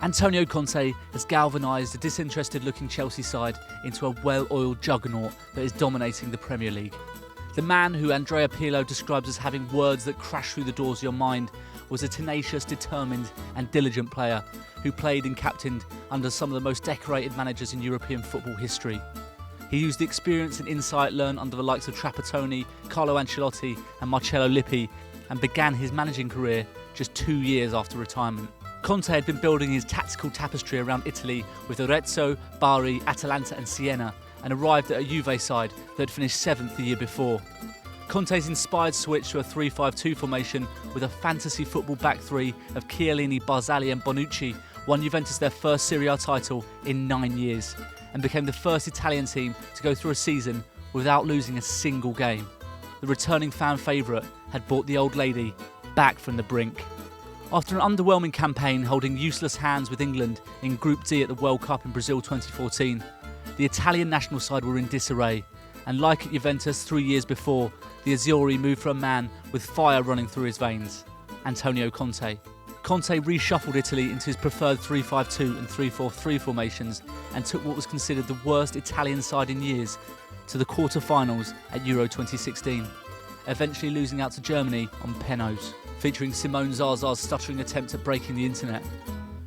Antonio Conte has galvanised a disinterested-looking Chelsea side into a well-oiled juggernaut that is dominating the Premier League. The man who Andrea Pirlo describes as having words that crash through the doors of your mind was a tenacious, determined and diligent player who played and captained under some of the most decorated managers in European football history. He used the experience and insight learned under the likes of Trapattoni, Carlo Ancelotti and Marcello Lippi and began his managing career just 2 years after retirement. Conte had been building his tactical tapestry around Italy with Arezzo, Bari, Atalanta and Siena and arrived at a Juve side that had finished 7th the year before. Conte's inspired switch to a 3-5-2 formation with a fantasy football back three of Chiellini, Barzagli and Bonucci won Juventus their first Serie A title in 9 years and became the first Italian team to go through a season without losing a single game. The returning fan favourite had brought the old lady back from the brink. After an underwhelming campaign holding useless hands with England in Group D at the World Cup in Brazil 2014, the Italian national side were in disarray, and like at Juventus 3 years before, the Azzurri moved for a man with fire running through his veins, Antonio Conte. Conte reshuffled Italy into his preferred 3-5-2 and 3-4-3 formations and took what was considered the worst Italian side in years to the quarter-finals at Euro 2016, eventually losing out to Germany on penalties, featuring Simone Zaza's stuttering attempt at breaking the internet.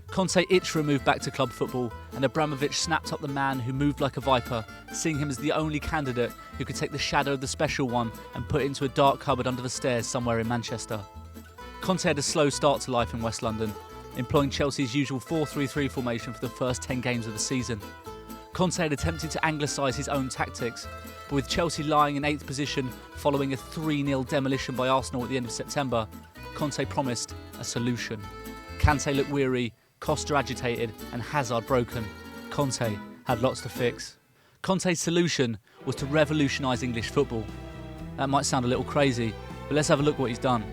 Conte itched for a move back to club football, and Abramovich snapped up the man who moved like a viper, seeing him as the only candidate who could take the shadow of the special one and put it into a dark cupboard under the stairs somewhere in Manchester. Conte had a slow start to life in West London, employing Chelsea's usual 4-3-3 formation for the first 10 games of the season. Conte had attempted to anglicise his own tactics, but with Chelsea lying in 8th position following a 3-0 demolition by Arsenal at the end of September, Conte promised a solution. Kante looked weary, Costa agitated and Hazard broken. Conte had lots to fix. Conte's solution was to revolutionise English football. That might sound a little crazy, but let's have a look what he's done.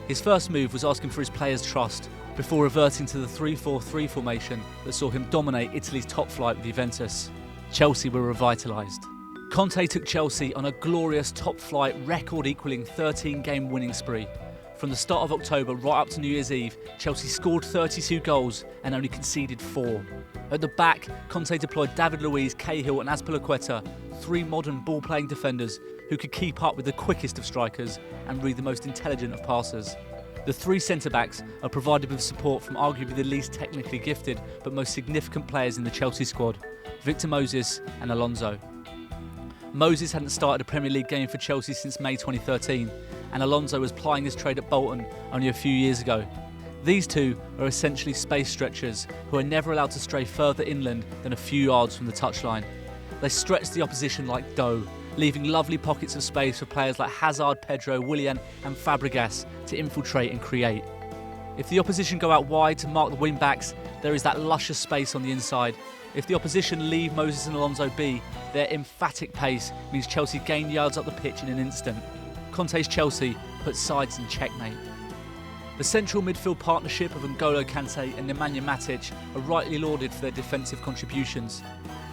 His first move was asking for his players' trust before reverting to the 3-4-3 formation that saw him dominate Italy's top flight with Juventus. Chelsea were revitalised. Conte took Chelsea on a glorious top-flight, record-equalling 13-game winning spree. From the start of October right up to New Year's Eve, Chelsea scored 32 goals and only conceded 4. At the back, Conte deployed David Luiz, Cahill and Azpilicueta, 3 modern ball-playing defenders who could keep up with the quickest of strikers and read the most intelligent of passers. The 3 centre-backs are provided with support from arguably the least technically gifted but most significant players in the Chelsea squad, Victor Moses and Alonso. Moses hadn't started a Premier League game for Chelsea since May 2013, and Alonso was plying his trade at Bolton only a few years ago. These two are essentially space stretchers who are never allowed to stray further inland than a few yards from the touchline. They stretch the opposition like dough, leaving lovely pockets of space for players like Hazard, Pedro, Willian and Fabregas to infiltrate and create. If the opposition go out wide to mark the wing-backs, there is that luscious space on the inside. If the opposition leave Moses and Alonso be, their emphatic pace means Chelsea gain yards up the pitch in an instant. Conte's Chelsea put sides in checkmate. The central midfield partnership of N'Golo Kante and Nemanja Matic are rightly lauded for their defensive contributions.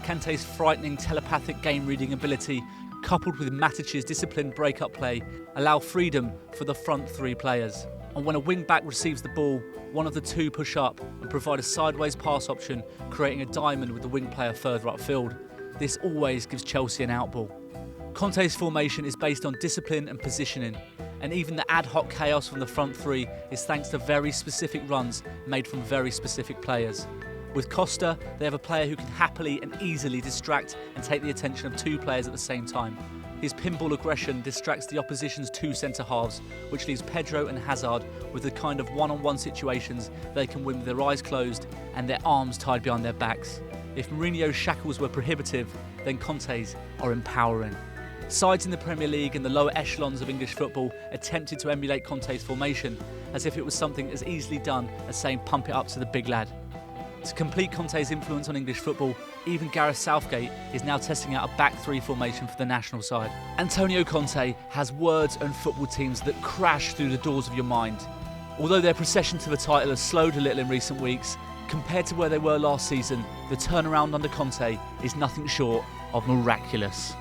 Kante's frightening telepathic game-reading ability, coupled with Matic's disciplined break-up play, allow freedom for the front 3 players. And when a wing-back receives the ball, one of the 2 push up and provide a sideways pass option, creating a diamond with the wing player further upfield. This always gives Chelsea an outball. Conte's formation is based on discipline and positioning, and even the ad hoc chaos from the front 3 is thanks to very specific runs made from very specific players. With Costa, they have a player who can happily and easily distract and take the attention of 2 players at the same time. His pinball aggression distracts the opposition's 2 centre-halves, which leaves Pedro and Hazard with the kind of one-on-one situations they can win with their eyes closed and their arms tied behind their backs. If Mourinho's shackles were prohibitive, then Conte's are empowering. Sides in the Premier League and the lower echelons of English football attempted to emulate Conte's formation, as if it was something as easily done as saying pump it up to the big lad. To complete Conte's influence on English football, even Gareth Southgate is now testing out a back 3 formation for the national side. Antonio Conte has words and football teams that crash through the doors of your mind. Although their procession to the title has slowed a little in recent weeks, compared to where they were last season, the turnaround under Conte is nothing short of miraculous.